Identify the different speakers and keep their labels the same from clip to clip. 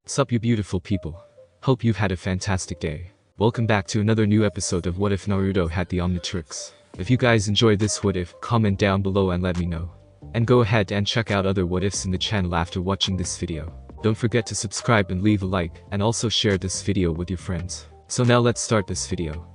Speaker 1: Sup you beautiful people. Hope you've had a fantastic day. Welcome back to another new episode of What If Naruto Had the Omnitrix. If you guys enjoy this what if, comment down below and let me know. And go ahead and check out other what ifs in the channel after watching this video. Don't forget to subscribe and leave a like, and also share this video with your friends. So now let's start this video.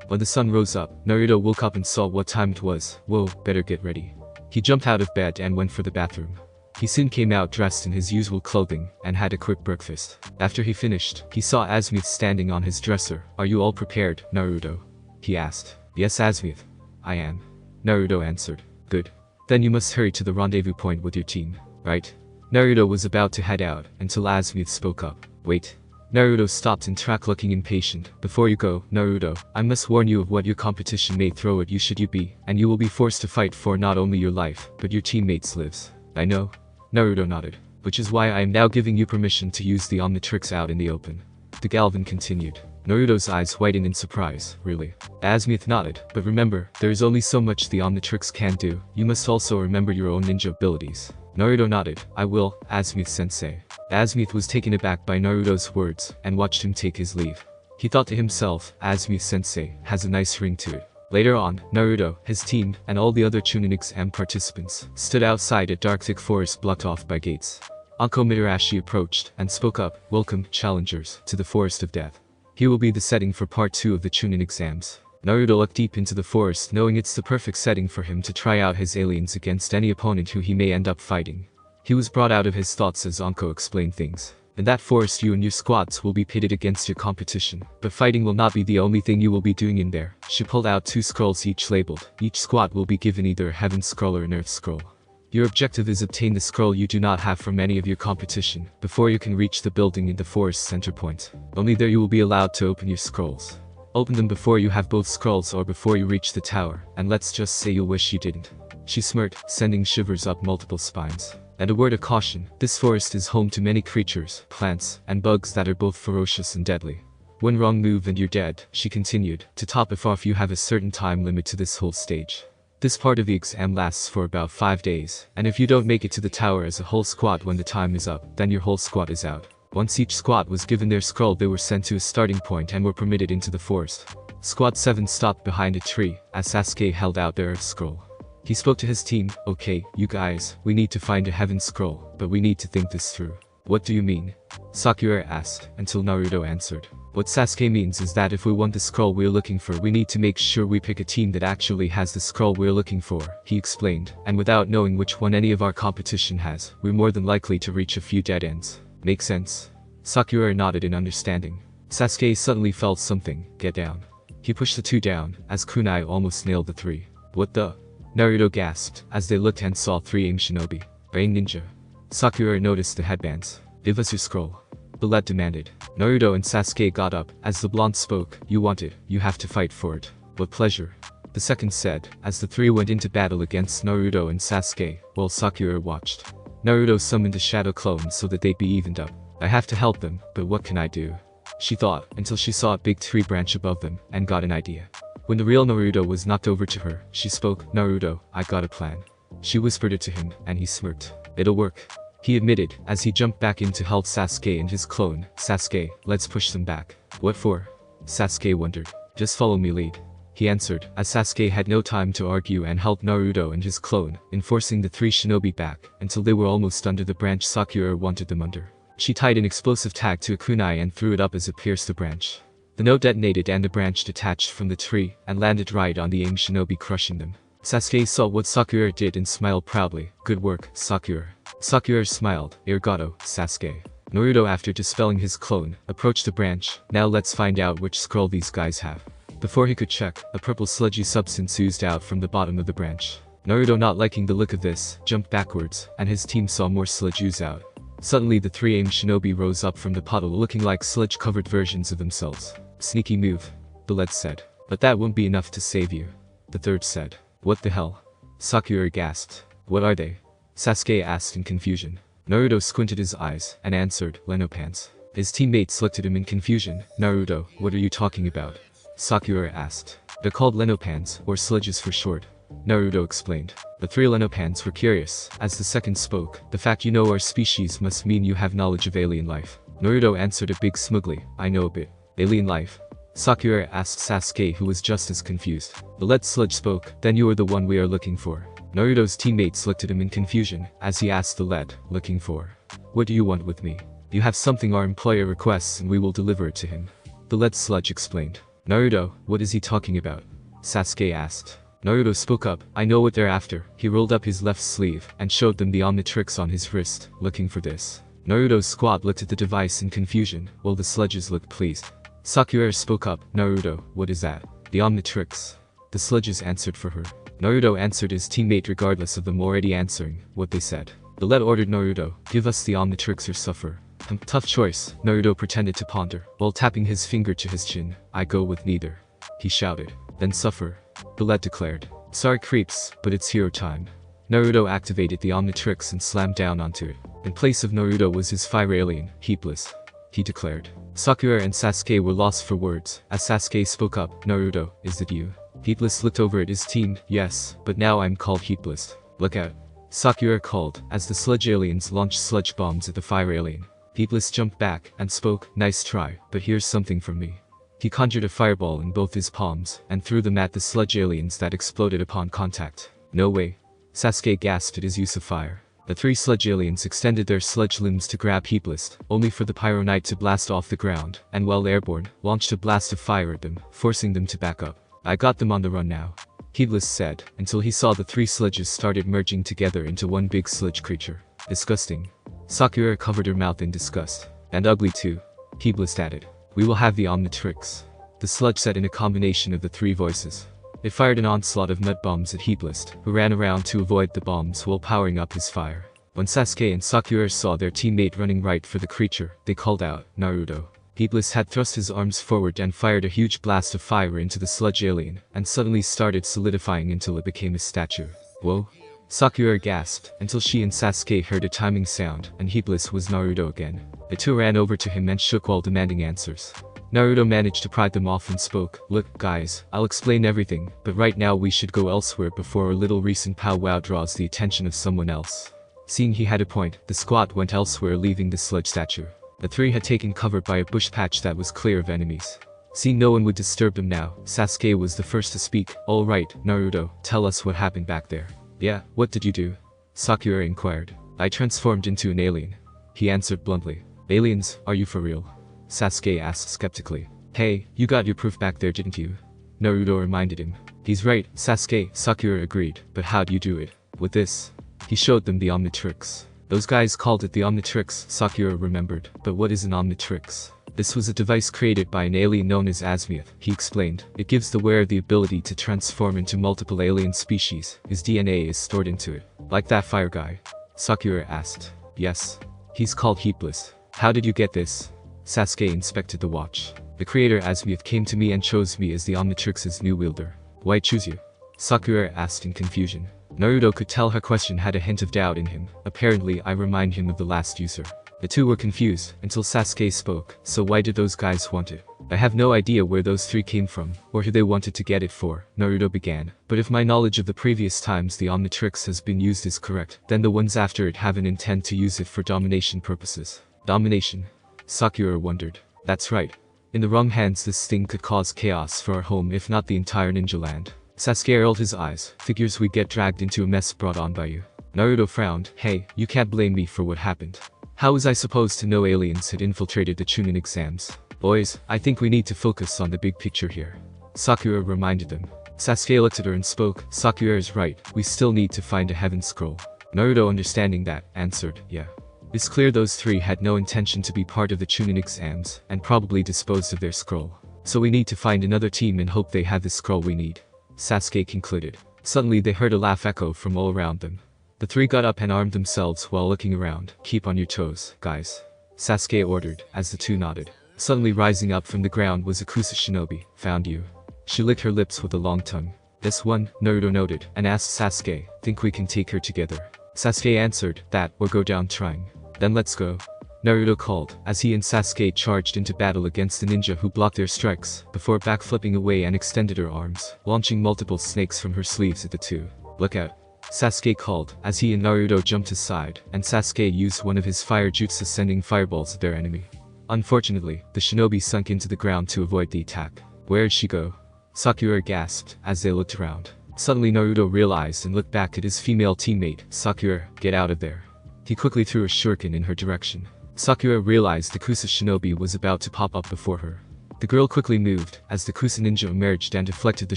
Speaker 1: When the sun rose up, Naruto woke up and saw what time it was. Whoa, better get ready. He jumped out of bed and went for the bathroom. He soon came out dressed in his usual clothing, and had a quick breakfast. After he finished, he saw Azmuth standing on his dresser. "Are you all prepared, Naruto?" he asked. "Yes, Azmuth. I am," Naruto answered. "Good. Then you must hurry to the rendezvous point with your team, right?" Naruto was about to head out, until Azmuth spoke up. "Wait." Naruto stopped in track looking impatient. "Before you go, Naruto, I must warn you of what your competition may throw at you should you be, and you will be forced to fight for not only your life, but your teammates' lives." "I know." Naruto nodded. "Which is why I am now giving you permission to use the Omnitrix out in the open." The Galvan continued. Naruto's eyes widened in surprise. "Really?" Azmuth nodded. "But remember, there is only so much the Omnitrix can do. You must also remember your own ninja abilities." Naruto nodded. "I will, Azmuth-sensei." Azmuth was taken aback by Naruto's words, and watched him take his leave. He thought to himself, Azmuth-sensei has a nice ring to it. Later on, Naruto, his team, and all the other Chunin exam participants stood outside a dark thick forest blocked off by gates. Anko Mitarashi approached, and spoke up. "Welcome, challengers, to the Forest of Death. Here will be the setting for part 2 of the Chunin exams." Naruto looked deep into the forest, knowing it's the perfect setting for him to try out his aliens against any opponent who he may end up fighting. He was brought out of his thoughts as Anko explained things. "In that forest you and your squads will be pitted against your competition, but fighting will not be the only thing you will be doing in there." She pulled out 2 scrolls each labeled. Each squad will be given either a heaven scroll or an earth scroll. Your objective is obtain the scroll you do not have from any of your competition, before you can reach the building in the forest center point. Only there you will be allowed to open your scrolls. Open them before you have both scrolls or before you reach the tower, and let's just say you'll wish you didn't. She smirked, sending shivers up multiple spines. And a word of caution, this forest is home to many creatures, plants, and bugs that are both ferocious and deadly. One wrong move and you're dead, she continued. To top it off you have a certain time limit to this whole stage. This part of the exam lasts for about 5 days, and if you don't make it to the tower as a whole squad when the time is up, then your whole squad is out. Once each squad was given their scroll they were sent to a starting point and were permitted into the forest. Squad 7 stopped behind a tree, as Sasuke held out their earth scroll. He spoke to his team. "Okay, you guys, we need to find a heaven scroll, but we need to think this through." "What do you mean?" Sakura asked, until Naruto answered. "What Sasuke means is that if we want the scroll we're looking for we need to make sure we pick a team that actually has the scroll we're looking for," he explained, "and without knowing which one any of our competition has, we're more than likely to reach a few dead ends." "Make sense?" Sakura nodded in understanding. Sasuke suddenly felt something. "Get down." He pushed the 2 down, as kunai almost nailed the 3. "What the?" Naruto gasped, as they looked and saw 3 aim shinobi. "Rain ninja." Sakura noticed the headbands. "Give us your scroll," Bullet demanded. Naruto and Sasuke got up, as the blonde spoke. "You want it, you have to fight for it." "What pleasure," the second said, as the 3 went into battle against Naruto and Sasuke, while Sakura watched. Naruto summoned a shadow clone so that they'd be evened up. "I have to help them, but what can I do?" she thought, until she saw a big tree branch above them, and got an idea. When the real Naruto was knocked over to her, she spoke. "Naruto, I got a plan." She whispered it to him, and he smirked. "It'll work," he admitted, as he jumped back in to help Sasuke and his clone. "Sasuke, let's push them back." "What for?" Sasuke wondered. "Just follow me lead," he answered, as Sasuke had no time to argue and helped Naruto and his clone, enforcing the 3 shinobi back, until they were almost under the branch Sakura wanted them under. She tied an explosive tag to a kunai and threw it up as it pierced the branch. The note detonated and the branch detached from the tree, and landed right on the aim shinobi, crushing them. Sasuke saw what Sakura did and smiled proudly. "Good work, Sakura." Sakura smiled. "Arigato, Sasuke." Naruto, after dispelling his clone, approached the branch. "Now let's find out which scroll these guys have." Before he could check, a purple sludgy substance oozed out from the bottom of the branch. Naruto, not liking the look of this, jumped backwards, and his team saw more sludge ooze out. Suddenly the 3 aim shinobi rose up from the puddle looking like sludge-covered versions of themselves. "Sneaky move," Bullet said. "But that won't be enough to save you," the third said. "What the hell?" Sakura gasped. "What are they?" Sasuke asked in confusion. Naruto squinted his eyes, and answered, "Leno pants." His teammates looked at him in confusion. "Naruto, what are you talking about?" Sakura asked. "They're called Leno pants, or sludges for short," Naruto explained. The 3 Lenopans were curious, as the second spoke. "The fact you know our species must mean you have knowledge of alien life." Naruto answered a bit smugly, I know a bit. Alien life. Sakura asked Sasuke, who was just as confused. The lead sludge spoke, then you are the one we are looking for. Naruto's teammates looked at him in confusion, as he asked the lead, looking for. What do you want with me? You have something our employer requests and we will deliver it to him. The lead sludge explained. Naruto, what is he talking about? Sasuke asked. Naruto spoke up, I know what they're after. He rolled up his left sleeve and showed them the Omnitrix on his wrist, looking for this. Naruto's squad looked at the device in confusion, while the sludges looked pleased. Sakura spoke up, Naruto, what is that? The Omnitrix. The sludges answered for her. Naruto answered his teammate regardless of them already answering what they said. The lead ordered Naruto, give us the Omnitrix or suffer. Tough choice, Naruto pretended to ponder, while tapping his finger to his chin. I go with neither. He shouted. Then suffer. The lead declared. Sorry creeps, but it's hero time. Naruto activated the Omnitrix and slammed down onto it. In place of Naruto was his fire alien, Heapless. He declared. Sakura and Sasuke were lost for words, as Sasuke spoke up, Naruto, is it you? Heapless looked over at his team, yes, but now I'm called Heapless. Look out. Sakura called, as the sludge aliens launched sludge bombs at the fire alien. Heapless jumped back and spoke, nice try, but here's something from me. He conjured a fireball in both his palms and threw them at the sludge aliens that exploded upon contact. No way. Sasuke gasped at his use of fire. The three sludge aliens extended their sludge limbs to grab Heapless, only for the Pyro Knight to blast off the ground, and while airborne, launched a blast of fire at them, forcing them to back up. I got them on the run now. Heapless said, until he saw the three sludges started merging together into one big sludge creature. Disgusting. Sakura covered her mouth in disgust. And ugly too. Heapless added. We will have the Omnitrix. The sludge said in a combination of the three voices. It fired an onslaught of nut bombs at Heapless, who ran around to avoid the bombs while powering up his fire. When Sasuke and Sakura saw their teammate running right for the creature, they called out, Naruto. Heapless had thrust his arms forward and fired a huge blast of fire into the sludge alien, and suddenly started solidifying until it became a statue. Whoa. Sakura gasped, until she and Sasuke heard a timing sound, and Heapless was Naruto again. The two ran over to him and shook while demanding answers. Naruto managed to pry them off and spoke, look, guys, I'll explain everything, but right now we should go elsewhere before our little recent powwow draws the attention of someone else. Seeing he had a point, the squad went elsewhere, leaving the sludge statue. The three had taken cover by a bush patch that was clear of enemies. Seeing no one would disturb them now, Sasuke was the first to speak. Alright, Naruto, tell us what happened back there. Yeah, what did you do? Sakura inquired. I transformed into an alien. He answered bluntly. Aliens, are you for real? Sasuke asked skeptically. Hey, you got your proof back there, didn't you? Naruto reminded him. He's right, Sasuke, Sakura agreed, but how'd you do it? With this. He showed them the Omnitrix. Those guys called it the Omnitrix, Sakura remembered, but what is an Omnitrix? This was a device created by an alien known as Azmuth, he explained. It gives the wearer the ability to transform into multiple alien species. His DNA is stored into it. Like that fire guy? Sakura asked. Yes. He's called Heapless. How did you get this? Sasuke inspected the watch. The creator Azmuth came to me and chose me as the Omnitrix's new wielder. Why choose you? Sakura asked in confusion. Naruto could tell her question had a hint of doubt in him. Apparently, I remind him of the last user. The two were confused, until Sasuke spoke, so why did those guys want it? I have no idea where those three came from, or who they wanted to get it for, Naruto began. But if my knowledge of the previous times the Omnitrix has been used is correct, then the ones after it have an intent to use it for domination purposes. Domination? Sakura wondered. That's right. In the wrong hands this thing could cause chaos for our home if not the entire ninja land. Sasuke rolled his eyes. Figures we get dragged into a mess brought on by you. Naruto frowned. Hey, you can't blame me for what happened. How was I supposed to know aliens had infiltrated the Chunin exams? Boys, I think we need to focus on the big picture here. Sakura reminded them. Sasuke looked at her and spoke. Sakura is right, we still need to find a heaven scroll. Naruto, understanding that, answered, yeah. It's clear those three had no intention to be part of the Chunin exams, and probably disposed of their scroll. So we need to find another team and hope they have the scroll we need. Sasuke concluded. Suddenly they heard a laugh echo from all around them. The three got up and armed themselves while looking around. Keep on your toes, guys. Sasuke ordered, as the two nodded. Suddenly rising up from the ground was Akusa Shinobi. Found you. She licked her lips with a long tongue. This one, Naruto noted, and asked Sasuke, think we can take her together? Sasuke answered, that, or go down trying. Then let's go. Naruto called, as he and Sasuke charged into battle against the ninja who blocked their strikes, before backflipping away and extended her arms, launching multiple snakes from her sleeves at the two. Look out. Sasuke called, as he and Naruto jumped aside, and Sasuke used one of his fire jutsu sending fireballs at their enemy. Unfortunately, the shinobi sunk into the ground to avoid the attack. Where'd she go? Sakura gasped as they looked around. Suddenly Naruto realized and looked back at his female teammate. Sakura, get out of there. He quickly threw a shuriken in her direction. Sakura realized the Kusa shinobi was about to pop up before her. The girl quickly moved as the Kusa ninja emerged and deflected the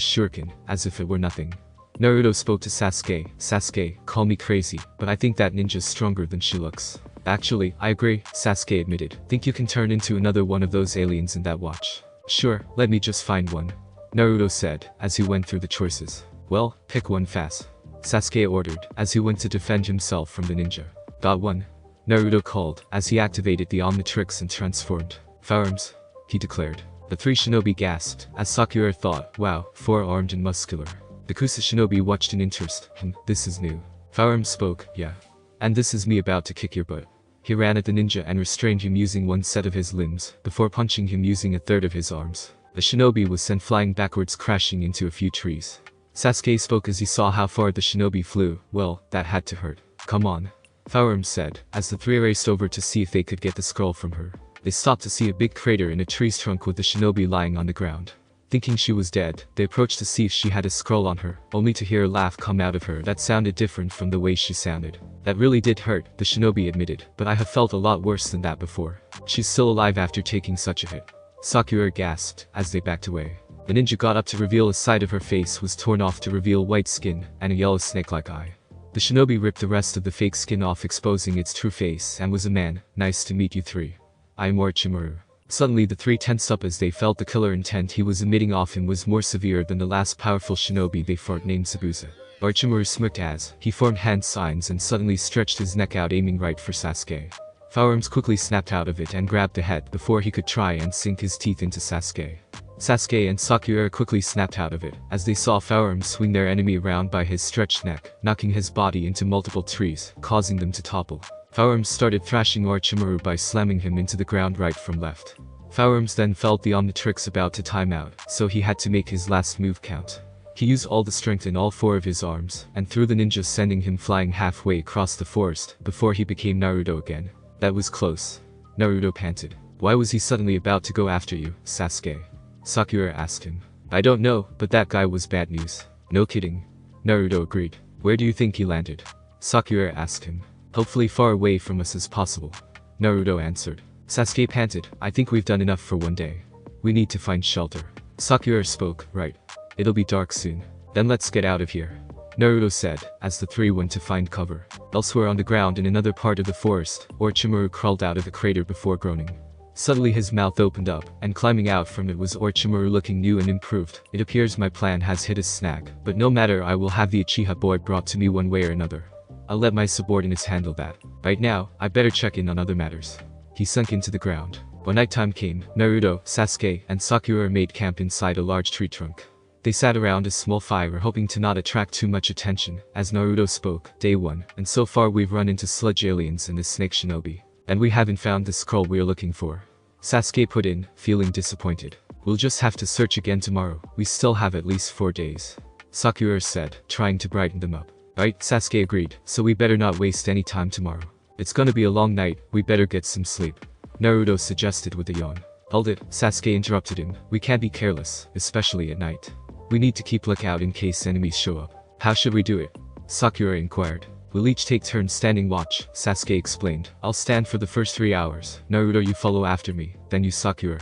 Speaker 1: shuriken as if it were nothing. Naruto spoke to Sasuke. Sasuke, call me crazy, but I think that ninja's stronger than she looks. Actually, I agree, Sasuke admitted. Think you can turn into another one of those aliens in that watch? Sure, let me just find one. Naruto said, as he went through the choices. Well, pick one fast. Sasuke ordered, as he went to defend himself from the ninja. Got one. Naruto called, as he activated the Omnitrix and transformed. Firearms, he declared. The three shinobi gasped, as Sakura thought, wow, four-armed and muscular. The Kusa shinobi watched in interest. This is new. Firearms spoke, yeah. And this is me about to kick your butt. He ran at the ninja and restrained him using one set of his limbs, before punching him using a third of his arms. The shinobi was sent flying backwards, crashing into a few trees. Sasuke spoke as he saw how far the shinobi flew. Well, that had to hurt. Come on. Firearms said, as the three raced over to see if they could get the scroll from her. They stopped to see a big crater in a tree's trunk with the shinobi lying on the ground. Thinking she was dead, they approached to see if she had a scroll on her, only to hear a laugh come out of her that sounded different from the way she sounded. That really did hurt, the shinobi admitted, but I have felt a lot worse than that before. She's still alive after taking such a hit. Sakura gasped, as they backed away. The ninja got up to reveal a side of her face was torn off to reveal white skin and a yellow snake-like eye. The shinobi ripped the rest of the fake skin off, exposing its true face, and was a man. Nice to meet you three. I am Orochimaru. Suddenly the three tensed up as they felt the killer intent he was emitting off him was more severe than the last powerful shinobi they fought named Zabuza. Orochimaru smirked as he formed hand signs and suddenly stretched his neck out, aiming right for Sasuke. Firearms quickly snapped out of it and grabbed the head before he could try and sink his teeth into Sasuke. Sasuke and Sakura quickly snapped out of it as they saw Firearms swing their enemy around by his stretched neck, knocking his body into multiple trees, causing them to topple. Firearms started thrashing Orochimaru by slamming him into the ground right from left. Firearms then felt the Omnitrix about to time out, so he had to make his last move count. He used all the strength in all four of his arms, and threw the ninja, sending him flying halfway across the forest, before he became Naruto again. That was close. Naruto panted. Why was he suddenly about to go after you, Sasuke? Sakura asked him. I don't know, but that guy was bad news. No kidding. Naruto agreed. Where do you think he landed? Sakura asked him. Hopefully far away from us as possible. Naruto answered. Sasuke panted. I think we've done enough for one day. We need to find shelter. Sakura spoke. Right. It'll be dark soon. Then let's get out of here. Naruto said, as the three went to find cover. Elsewhere on the ground in another part of the forest, Orochimaru crawled out of the crater before groaning. Suddenly his mouth opened up, and climbing out from it was Orochimaru, looking new and improved. It appears my plan has hit a snag, but no matter, I will have the Uchiha boy brought to me one way or another. I'll let my subordinates handle that. Right now, I better check in on other matters. He sunk into the ground. When nighttime came, Naruto, Sasuke, and Sakura made camp inside a large tree trunk. They sat around a small fire, hoping to not attract too much attention. As Naruto spoke, Day 1, and so far we've run into sludge aliens and this snake shinobi. And we haven't found the scroll we're looking for. Sasuke put in, feeling disappointed. We'll just have to search again tomorrow. We still have at least 4 days. Sakura said, trying to brighten them up. Right, Sasuke agreed, so we better not waste any time tomorrow. It's gonna be a long night, we better get some sleep. Naruto suggested with a yawn. Hold it, Sasuke interrupted him. We can't be careless, especially at night. We need to keep lookout in case enemies show up. How should we do it? Sakura inquired. We'll each take turns standing watch, Sasuke explained. I'll stand for the first 3 hours. Naruto, you follow after me, then you Sakura.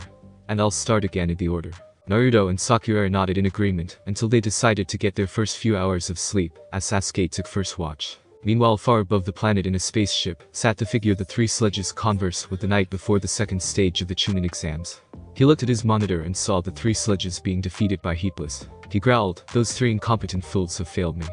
Speaker 1: And I'll start again in the order. Naruto and Sakura nodded in agreement until they decided to get their first few hours of sleep, as Sasuke took first watch. Meanwhile, far above the planet in a spaceship, sat the figure the three sledges converse with the night before the second stage of the Chunin exams. He looked at his monitor and saw the three sledges being defeated by Heatless. He growled, those three incompetent fools have failed me.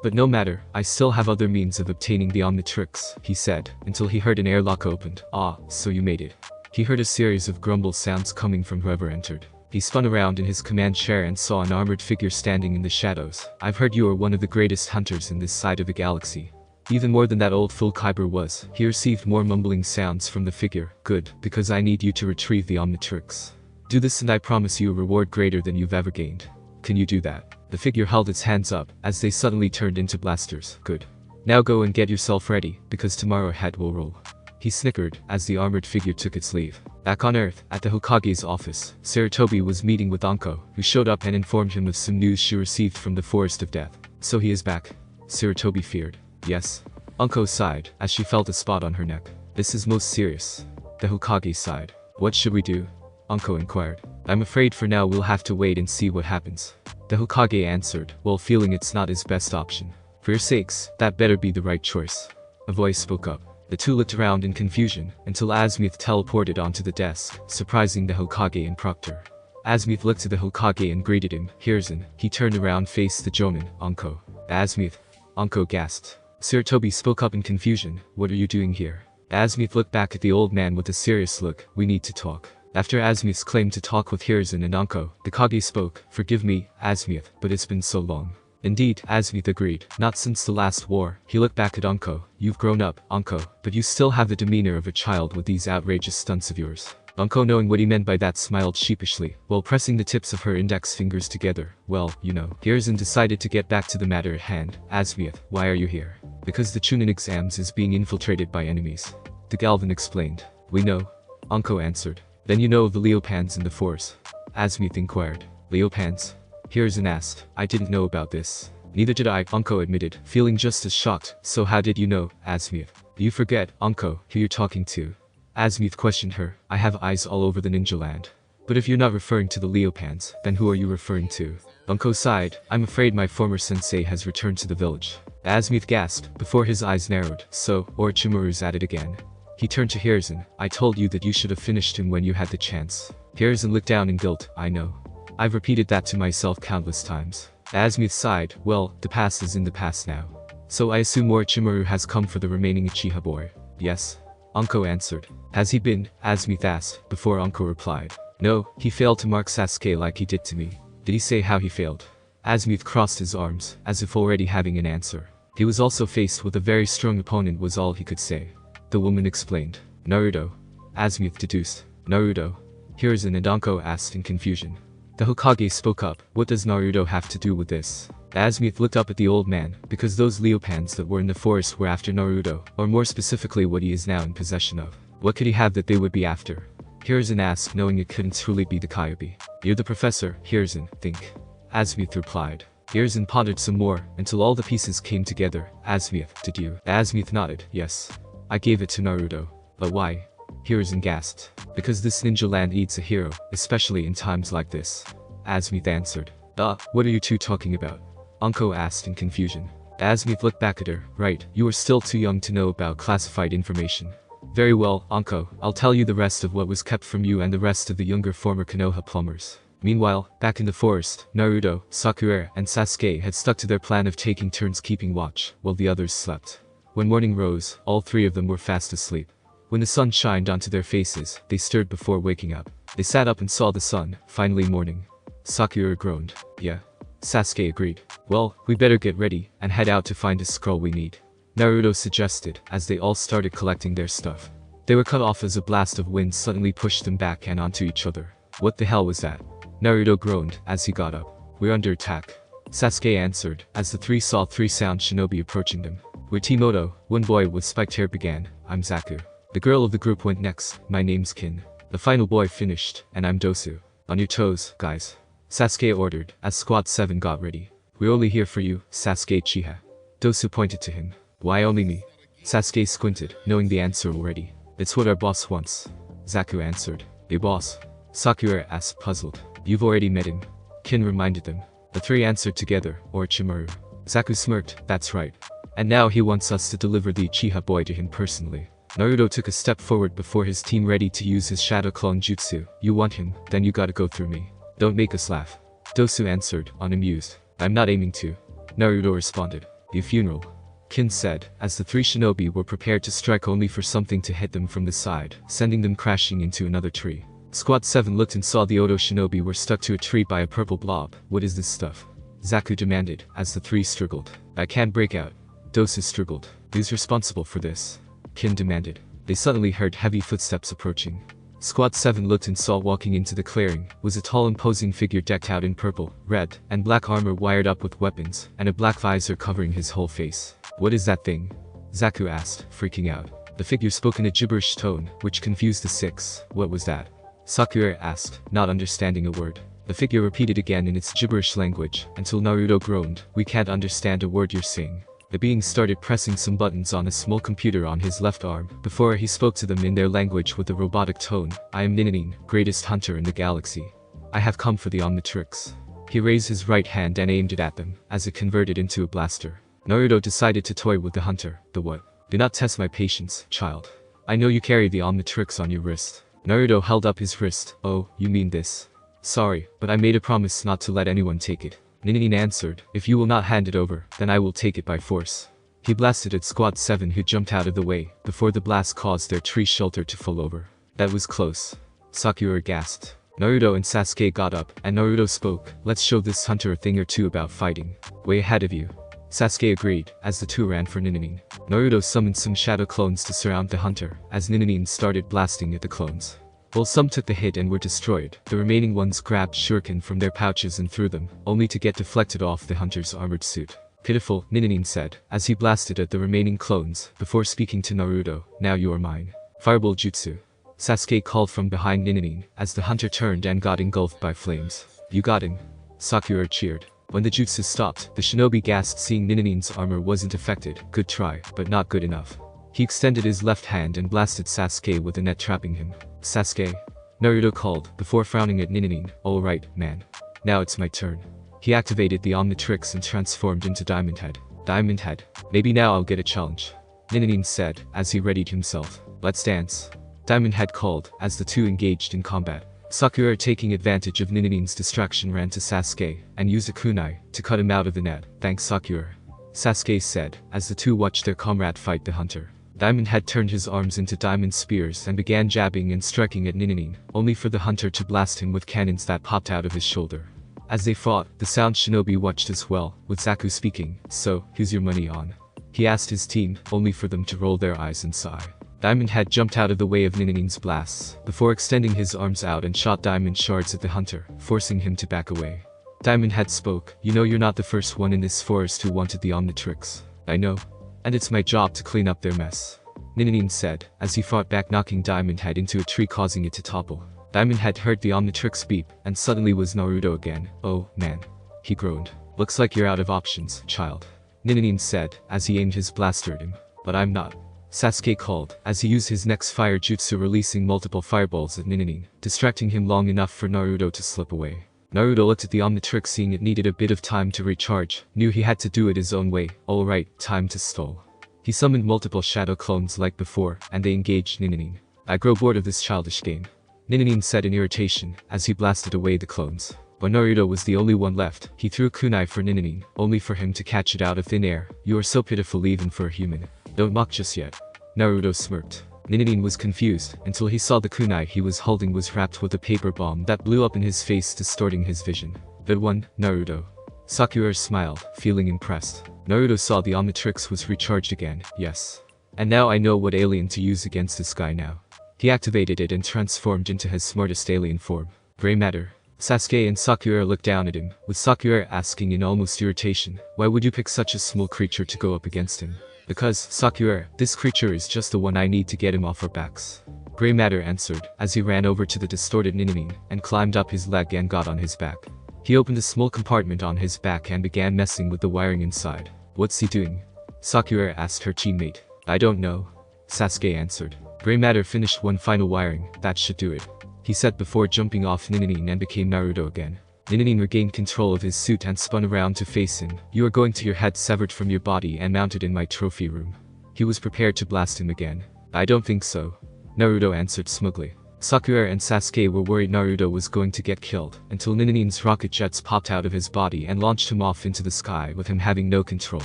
Speaker 1: But no matter, I still have other means of obtaining the Omnitrix, he said, until he heard an airlock opened. Ah, so you made it. He heard a series of grumble sounds coming from whoever entered. He spun around in his command chair and saw an armored figure standing in the shadows. I've heard you are one of the greatest hunters in this side of the galaxy. Even more than that old fool Kyber was. He received more mumbling sounds from the figure. Good, because I need you to retrieve the Omnitrix. Do this and I promise you a reward greater than you've ever gained. Can you do that? The figure held its hands up, as they suddenly turned into blasters. Good. Now go and get yourself ready, because tomorrow head will roll. He snickered as the armored figure took its leave. Back on Earth, at the Hokage's office, Sarutobi was meeting with Anko, who showed up and informed him of some news she received from the Forest of Death. So he is back? Sarutobi feared. Yes. Anko sighed as she felt a spot on her neck. This is most serious. The Hokage sighed. What should we do? Anko inquired. I'm afraid for now we'll have to wait and see what happens. The Hokage answered, while feeling it's not his best option. For your sakes, that better be the right choice. A voice spoke up. The two looked around in confusion, until Azmuth teleported onto the desk, surprising the Hokage and Proctor. Azmuth looked to the Hokage and greeted him. Hiruzen. He turned around, faced the Jonin, Anko. Azmuth. Anko gasped. Sarutobi spoke up in confusion. What are you doing here? Azmuth looked back at the old man with a serious look. We need to talk. After Azmuth's claim to talk with Hiruzen and Anko, the Kage spoke. Forgive me, Azmuth, but it's been so long. Indeed, Azmuth agreed. Not since the last war. He looked back at Anko. You've grown up, Anko, but you still have the demeanor of a child with these outrageous stunts of yours. Anko, knowing what he meant by that, smiled sheepishly, while pressing the tips of her index fingers together. Well, you know. Hiruzen decided to get back to the matter at hand. Azmuth, why are you here? Because the Chunin exams is being infiltrated by enemies. The Galvan explained. We know. Anko answered. Then you know of the Leopans in the force? Azmuth inquired. Leopans? Hiruzen asked. I didn't know about this. Neither did I, Anko admitted, feeling just as shocked. So how did you know, Azmuth? You forget, Anko, who you're talking to. Azmuth questioned her. I have eyes all over the ninja land. But if you're not referring to the Leopans, then who are you referring to? Anko sighed. I'm afraid my former sensei has returned to the village. Azmuth gasped, before his eyes narrowed. So, Orochimaru's at it again. He turned to Hiruzen. I told you that you should have finished him when you had the chance. Hiruzen looked down in guilt. I know. I've repeated that to myself countless times. Azmuth sighed. Well, the past is in the past now. So I assume Orochimaru has come for the remaining Uchiha boy. Yes. Anko answered. Has he been? Azmuth asked, before Anko replied. No, he failed to mark Sasuke like he did to me. Did he say how he failed? Azmuth crossed his arms, as if already having an answer. He was also faced with a very strong opponent was all he could say. The woman explained. Naruto. Azmuth deduced. Naruto. Hiruzen and Anko asked in confusion. The Hokage spoke up. What does Naruto have to do with this? Azmuth looked up at the old man, because those Leopans that were in the forest were after Naruto, or more specifically what he is now in possession of. What could he have that they would be after? Hiruzen asked, knowing it couldn't truly be the Kyuubi. You're the professor, Hiruzen, think. Azmuth replied. Hiruzen pondered some more, until all the pieces came together. Azmuth, did you? Azmuth nodded. Yes. I gave it to Naruto. But why? Hiruzen gasped. Because this ninja land needs a hero, especially in times like this. Azmuth answered. What are you two talking about? Anko asked in confusion. Azmuth looked back at her. Right, you are still too young to know about classified information. Very well, Anko, I'll tell you the rest of what was kept from you and the rest of the younger former Konoha plumbers. Meanwhile, back in the forest, Naruto, Sakura, and Sasuke had stuck to their plan of taking turns keeping watch, while the others slept. When morning rose, all three of them were fast asleep. When the sun shined onto their faces, they stirred before waking up. They sat up and saw the sun, finally morning. Sakura groaned. Yeah. Sasuke agreed. Well, we better get ready, and head out to find a scroll we need. Naruto suggested, as they all started collecting their stuff. They were cut off as a blast of wind suddenly pushed them back and onto each other. What the hell was that? Naruto groaned, as he got up. We're under attack. Sasuke answered, as the three saw three sound shinobi approaching them. We're Timoto, one boy with spiked hair began. I'm Zaku. The girl of the group went next. My name's Kin. The final boy finished, and I'm Dosu. On your toes, guys. Sasuke ordered, as Squad 7 got ready. We're only here for you, Sasuke Uchiha. Dosu pointed to him. Why only me? Sasuke squinted, knowing the answer already. It's what our boss wants. Zaku answered. Your boss? Sakura asked, puzzled. You've already met him. Kin reminded them. The three answered together, Orochimaru. Zaku smirked, that's right. And now he wants us to deliver the Uchiha boy to him personally. Naruto took a step forward before his team ready to use his Shadow Clone Jutsu. You want him, then you gotta go through me. Don't make us laugh. Dosu answered, unamused. I'm not aiming to. Naruto responded. Your funeral. Kin said, as the three shinobi were prepared to strike only for something to hit them from the side, sending them crashing into another tree. Squad 7 looked and saw the Odo shinobi were stuck to a tree by a purple blob. What is this stuff? Zaku demanded, as the three struggled. I can't break out. Dosu struggled. Who's responsible for this? Kin demanded. They suddenly heard heavy footsteps approaching. Squad 7 looked and saw walking into the clearing was a tall imposing figure decked out in purple, red, and black armor wired up with weapons, and a black visor covering his whole face. What is that thing? Zaku asked, freaking out. The figure spoke in a gibberish tone, which confused the six. What was that? Sakura asked, not understanding a word. The figure repeated again in its gibberish language, until Naruto groaned, we can't understand a word you're saying. The being started pressing some buttons on a small computer on his left arm, before he spoke to them in their language with a robotic tone. I am Ninin, greatest hunter in the galaxy. I have come for the Omnitrix. He raised his right hand and aimed it at them, as it converted into a blaster. Naruto decided to toy with the hunter. The what? Do not test my patience, child. I know you carry the Omnitrix on your wrist. Naruto held up his wrist. Oh, you mean this? Sorry, but I made a promise not to let anyone take it. Ninin answered, if you will not hand it over, then I will take it by force. He blasted at Squad 7 who jumped out of the way, before the blast caused their tree shelter to fall over. That was close. Sakura gasped. Naruto and Sasuke got up, and Naruto spoke, let's show this hunter a thing or two about fighting. Way ahead of you. Sasuke agreed, as the two ran for Ninin. Naruto summoned some shadow clones to surround the hunter, as Ninin started blasting at the clones. While some took the hit and were destroyed, the remaining ones grabbed shuriken from their pouches and threw them, only to get deflected off the hunter's armored suit. Pitiful, Ninin said, as he blasted at the remaining clones, before speaking to Naruto, now you are mine. Fireball jutsu. Sasuke called from behind Ninin, as the hunter turned and got engulfed by flames. You got him. Sakura cheered. When the jutsu stopped, the shinobi gasped seeing Ninin's armor wasn't affected. Good try, but not good enough. He extended his left hand and blasted Sasuke with a net trapping him. Sasuke? Naruto called, before frowning at Ninin. Alright, man. Now it's my turn. He activated the Omnitrix and transformed into Diamond Head. Diamond Head. Maybe now I'll get a challenge. Ninin said, as he readied himself. Let's dance. Diamond Head called, as the two engaged in combat. Sakura, taking advantage of Ninin's distraction, ran to Sasuke, and used a kunai, to cut him out of the net. Thanks Sakura. Sasuke said, as the two watched their comrade fight the hunter. Diamond Head turned his arms into diamond spears and began jabbing and striking at Ninin, only for the hunter to blast him with cannons that popped out of his shoulder. As they fought, the sound shinobi watched as well, with Zaku speaking, so, who's your money on? He asked his team, only for them to roll their eyes and sigh. Diamond Head jumped out of the way of Ninin's blasts, before extending his arms out and shot diamond shards at the hunter, forcing him to back away. Diamond Head spoke, you know you're not the first one in this forest who wanted the Omnitrix. I know. And it's my job to clean up their mess. Ninin said, as he fought back, knocking Diamond Head into a tree, causing it to topple. Diamond Head heard the Omnitrix beep, and suddenly was Naruto again. Oh, man. He groaned. Looks like you're out of options, child. Ninin said, as he aimed his blaster at him. But I'm not. Sasuke called, as he used his next fire jutsu, releasing multiple fireballs at Ninin, distracting him long enough for Naruto to slip away. Naruto looked at the Omnitrix, seeing it needed a bit of time to recharge, knew he had to do it his own way. Alright, time to stall. He summoned multiple shadow clones like before, and they engaged Ninin. I grow bored of this childish game. Ninin said in irritation, as he blasted away the clones. When Naruto was the only one left, he threw a kunai for Ninin, only for him to catch it out of thin air. You are so pitiful even for a human. Don't mock just yet. Naruto smirked. Ninin was confused, until he saw the kunai he was holding was wrapped with a paper bomb that blew up in his face, distorting his vision. Good one, Naruto. Sakura smiled, feeling impressed. Naruto saw the Omnitrix was recharged again. Yes. And now I know what alien to use against this guy now. He activated it and transformed into his smartest alien form. Gray matter. Sasuke and Sakura looked down at him, with Sakura asking in almost irritation, why would you pick such a small creature to go up against him? Because, Sakura, this creature is just the one I need to get him off our backs. Gray matter answered, as he ran over to the distorted Ninin, and climbed up his leg and got on his back. He opened a small compartment on his back and began messing with the wiring inside. What's he doing? Sakura asked her teammate. I don't know. Sasuke answered. Gray matter finished one final wiring, that should do it. He said before jumping off Ninin and became Naruto again. Ninin regained control of his suit and spun around to face him. You are going to your head severed from your body and mounted in my trophy room. He was prepared to blast him again. I don't think so. Naruto answered smugly. Sakura and Sasuke were worried Naruto was going to get killed, until Ninin's rocket jets popped out of his body and launched him off into the sky with him having no control.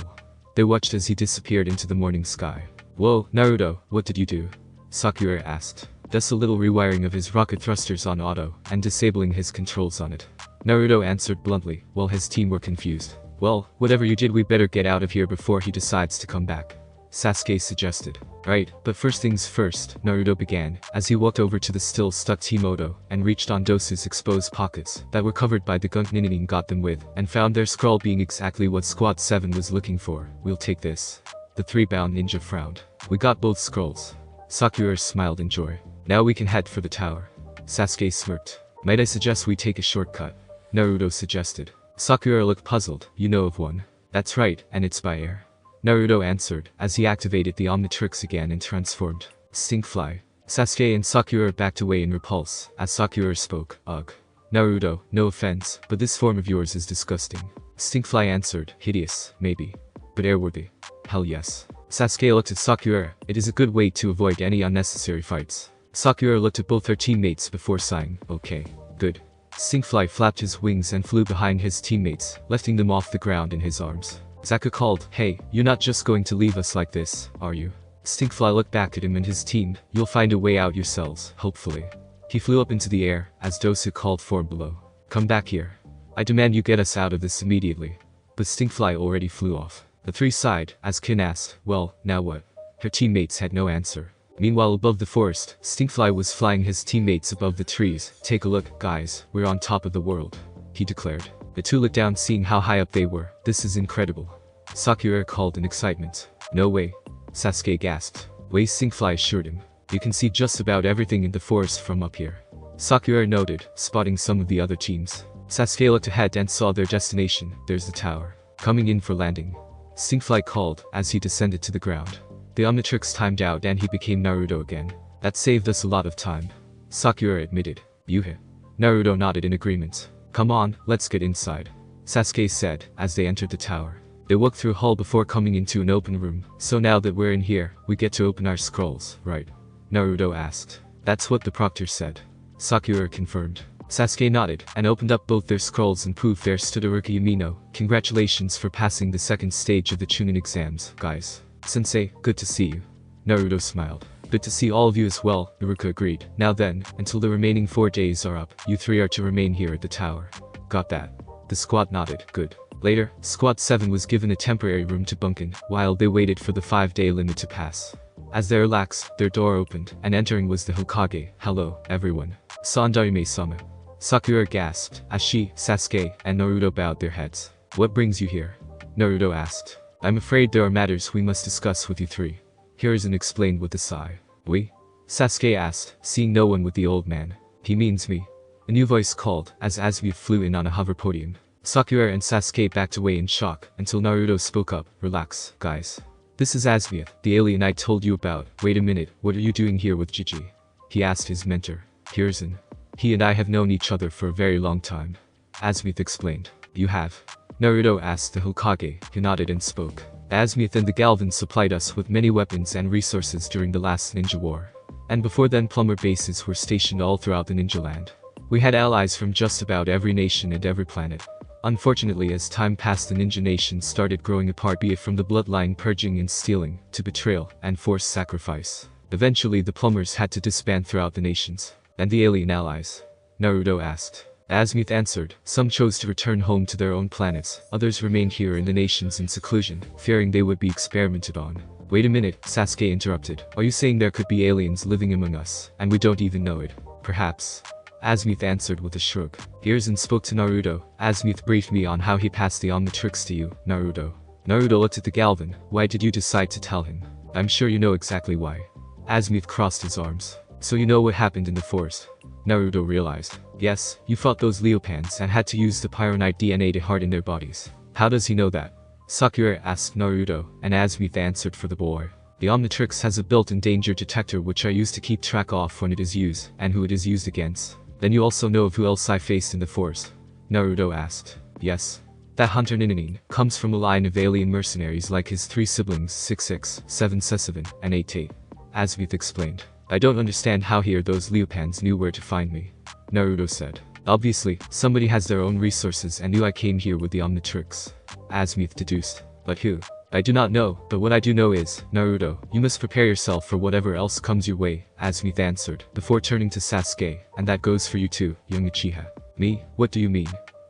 Speaker 1: They watched as he disappeared into the morning sky. Whoa, Naruto, what did you do? Sakura asked. Just a little rewiring of his rocket thrusters on auto, and disabling his controls on it. Naruto answered bluntly, while his team were confused. Well, whatever you did, we better get out of here before he decides to come back. Sasuke suggested. Right, but first things first, Naruto began, as he walked over to the still stuck Team and reached on Dosu's exposed pockets that were covered by the gunk Ninin got them with, and found their scroll being exactly what Squad 7 was looking for. We'll take this. The 3-bound ninja frowned. We got both scrolls. Sakura smiled in joy. Now we can head for the tower. Sasuke smirked. Might I suggest we take a shortcut? Naruto suggested. Sakura looked puzzled. You know of one. That's right, and it's by air. Naruto answered, as he activated the Omnitrix again and transformed. Stinkfly. Sasuke and Sakura backed away in repulse, as Sakura spoke. Ugh. Naruto, no offense, but this form of yours is disgusting. Stinkfly answered, hideous, maybe. But airworthy. Hell yes. Sasuke looked at Sakura. It is a good way to avoid any unnecessary fights. Sakura looked at both her teammates before sighing. Okay. Good. Stinkfly flapped his wings and flew behind his teammates, lifting them off the ground in his arms. Zaku called, hey, you're not just going to leave us like this, are you? Stinkfly looked back at him and his team. You'll find a way out yourselves, hopefully. He flew up into the air, as Dosu called for below. Come back here. I demand you get us out of this immediately. But Stinkfly already flew off. The three sighed, as Kin asked, well, now what? Her teammates had no answer. Meanwhile above the forest, Stinkfly was flying his teammates above the trees. Take a look, guys, we're on top of the world, he declared. The two looked down seeing how high up they were. This is incredible. Sakura called in excitement. No way. Sasuke gasped. Wei Stinkfly assured him. You can see just about everything in the forest from up here. Sakura noted, spotting some of the other teams. Sasuke looked ahead and saw their destination. There's the tower. Coming in for landing. Stinkfly called, as he descended to the ground. The Omnitrix timed out and he became Naruto again. That saved us a lot of time. Sakura admitted. Yuha. Naruto nodded in agreement. Come on, let's get inside. Sasuke said, as they entered the tower. They walked through a hall before coming into an open room. So now that we're in here, we get to open our scrolls, right? Naruto asked. That's what the proctor said. Sakura confirmed. Sasuke nodded, and opened up both their scrolls and proved there stood Iruka Yamino. Congratulations for passing the second stage of the Chunin exams, guys. Sensei, good to see you. Naruto smiled. Good to see all of you as well, Iruka agreed. Now then, until the remaining 4 days are up, you three are to remain here at the tower. Got that. The squad nodded. Good. Later, Squad 7 was given a temporary room to bunk in, while they waited for the 5-day limit to pass. As they relaxed, their door opened, and entering was the Hokage. Hello, everyone. Sandarime-sama. Sakura gasped, as she, Sasuke, and Naruto bowed their heads. What brings you here? Naruto asked. I'm afraid there are matters we must discuss with you three. Hiruzen explained with a sigh. We? Sasuke asked, seeing no one with the old man. He means me. A new voice called, as Azmuth flew in on a hover podium. Sakura and Sasuke backed away in shock, until Naruto spoke up. Relax, guys. This is Azmuth, the alien I told you about. Wait a minute, what are you doing here with Gigi? He asked his mentor. Hiruzen. He and I have known each other for a very long time. Azmuth explained. You have? Naruto asked the Hokage, who nodded and spoke. Azmuth and the Galvans supplied us with many weapons and resources during the last ninja war. And before then plumber bases were stationed all throughout the ninja land. We had allies from just about every nation and every planet. Unfortunately, as time passed, the ninja nations started growing apart, be it from the bloodline purging and stealing, to betrayal and forced sacrifice. Eventually the plumbers had to disband throughout the nations. And the alien allies? Naruto asked. Azmuth answered. Some chose to return home to their own planets, others remained here in the nations in seclusion, fearing they would be experimented on. Wait a minute, Sasuke interrupted. Are you saying there could be aliens living among us, and we don't even know it? Perhaps. Azmuth answered with a shrug. Hiruzen spoke to Naruto. Azmuth briefed me on how he passed the Omnitrix to you, Naruto. Naruto looked at the Galvan. Why did you decide to tell him? I'm sure you know exactly why. Azmuth crossed his arms. So you know what happened in the forest? Naruto realized. Yes, you fought those Leopans and had to use the Pyronite DNA to harden their bodies. How does he know that? Sakura asked Naruto, and Azmuth answered for the boy. The Omnitrix has a built-in danger detector which I use to keep track of when it is used, and who it is used against. Then you also know of who else I faced in the forest? Naruto asked. Yes. That hunter Ninanin comes from a line of alien mercenaries like his three siblings 6-6, 7-7, and 8-8. Azmuth explained. I don't understand how he or those Leopans knew where to find me. Naruto said. Obviously, somebody has their own resources and knew I came here with the Omnitrix. Azmuth deduced. But who? I do not know, but what I do know is, Naruto, you must prepare yourself for whatever else comes your way, Azmuth answered, before turning to Sasuke, and that goes for you too, young Uchiha. Me? What do you mean?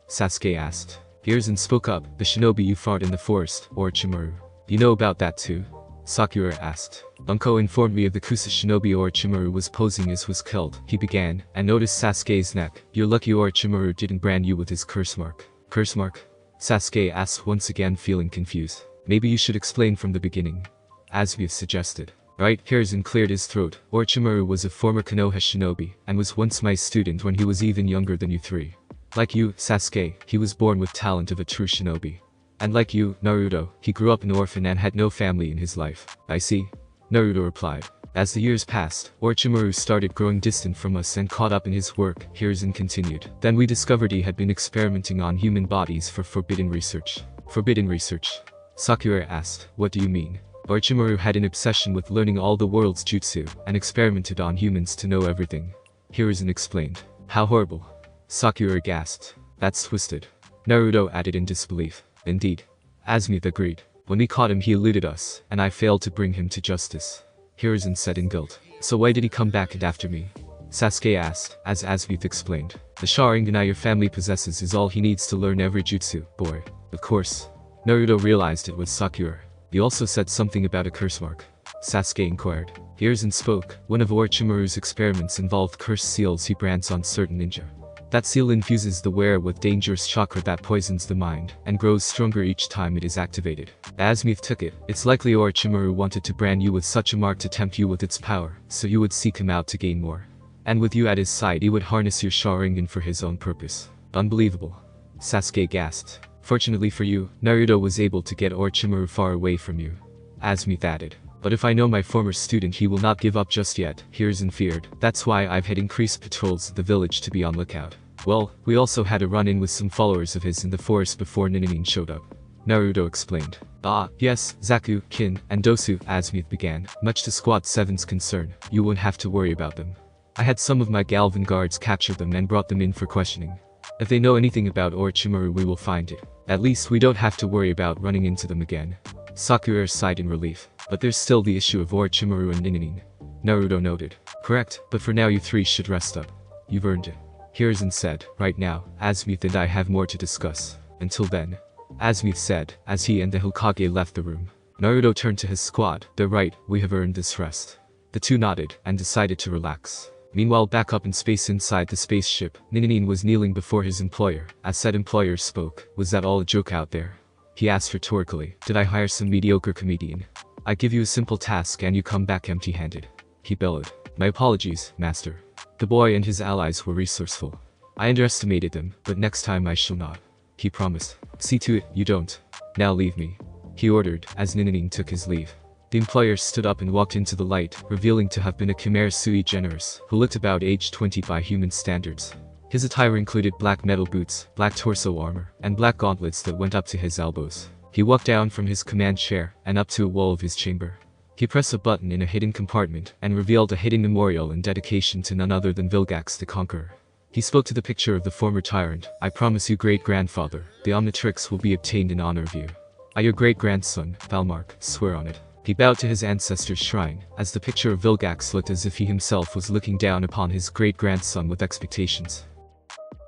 Speaker 1: Sasuke asked. Hiruzen spoke up, the shinobi you fought in the forest, Orochimaru. You know about that too? Sakura asked. Bunko informed me of the Kusa shinobi Orochimaru was posing as was killed, he began, and noticed Sasuke's neck. You're lucky Orochimaru didn't brand you with his curse mark. Curse mark? Sasuke asked once again feeling confused. Maybe you should explain from the beginning. Azmuth suggested. Right, Hiruzen cleared his throat. Orochimaru was a former Konoha shinobi, and was once my student when he was even younger than you three. Like you, Sasuke, he was born with talent of a true shinobi. And like you, Naruto, he grew up an orphan and had no family in his life. I see. Naruto replied. As the years passed, Orochimaru started growing distant from us and caught up in his work, Hiruzen continued. Then we discovered he had been experimenting on human bodies for forbidden research. Forbidden research? Sakura asked, what do you mean? Orochimaru had an obsession with learning all the world's jutsu, and experimented on humans to know everything. Hiruzen explained. How horrible. Sakura gasped. That's twisted. Naruto added in disbelief. Indeed. Azmuth agreed. When we caught him he eluded us, and I failed to bring him to justice. Hiruzen said in guilt. So why did he come back and after me? Sasuke asked, as Azmuth explained. The Sharingan your family possesses is all he needs to learn every jutsu, boy. Of course. Naruto realized it was Sakura. He also said something about a curse mark. Sasuke inquired. Hiruzen spoke. One of Orochimaru's experiments involved cursed seals he brands on certain ninja. That seal infuses the wearer with dangerous chakra that poisons the mind, and grows stronger each time it is activated. Azmuth took it. It's likely Orochimaru wanted to brand you with such a mark to tempt you with its power, so you would seek him out to gain more. And with you at his side he would harness your Sharingan for his own purpose. Unbelievable. Sasuke gasped. Fortunately for you, Naruto was able to get Orochimaru far away from you. Azmuth added. But if I know my former student he will not give up just yet, Hiruzen feared. That's why I've had increased patrols of the village to be on lookout. Well, we also had a run-in with some followers of his in the forest before Ninanin showed up. Naruto explained. Ah, yes, Zaku, Kin, and Dosu, Azmuth began. Much to Squad 7's concern, you won't have to worry about them. I had some of my Galvan guards capture them and brought them in for questioning. If they know anything about Orochimaru we will find it. At least we don't have to worry about running into them again. Sakura sighed in relief. But there's still the issue of Orochimaru and Ninanin. Naruto noted. Correct, but for now you three should rest up. You've earned it. Hiruzen said. Right now, Azmuth and I have more to discuss. Until then. Azmuth said, as he and the Hokage left the room. Naruto turned to his squad. They're right, we have earned this rest. The two nodded, and decided to relax. Meanwhile back up in space inside the spaceship, Ninanin was kneeling before his employer. As said employer spoke, was that all a joke out there? He asked rhetorically. Did I hire some mediocre comedian? I give you a simple task and you come back empty-handed. He bellowed. My apologies, master. The boy and his allies were resourceful. I underestimated them, but next time I shall not. He promised. See to it, you don't. Now leave me. He ordered, as Ninanin took his leave. The employer stood up and walked into the light, revealing to have been a Chimera sui generis, who looked about age 20 by human standards. His attire included black metal boots, black torso armor, and black gauntlets that went up to his elbows. He walked down from his command chair, and up to a wall of his chamber. He pressed a button in a hidden compartment, and revealed a hidden memorial in dedication to none other than Vilgax the Conqueror. He spoke to the picture of the former tyrant. I promise you great-grandfather, the Omnitrix will be obtained in honor of you. I your great-grandson, Valmark, swear on it. He bowed to his ancestor's shrine, as the picture of Vilgax looked as if he himself was looking down upon his great-grandson with expectations.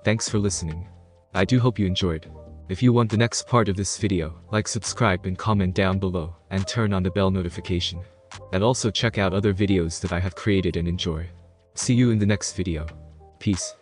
Speaker 1: Thanks for listening. I do hope you enjoyed. If you want the next part of this video, like, subscribe and comment down below, and turn on the bell notification. And also check out other videos that I have created and enjoy. See you in the next video. Peace.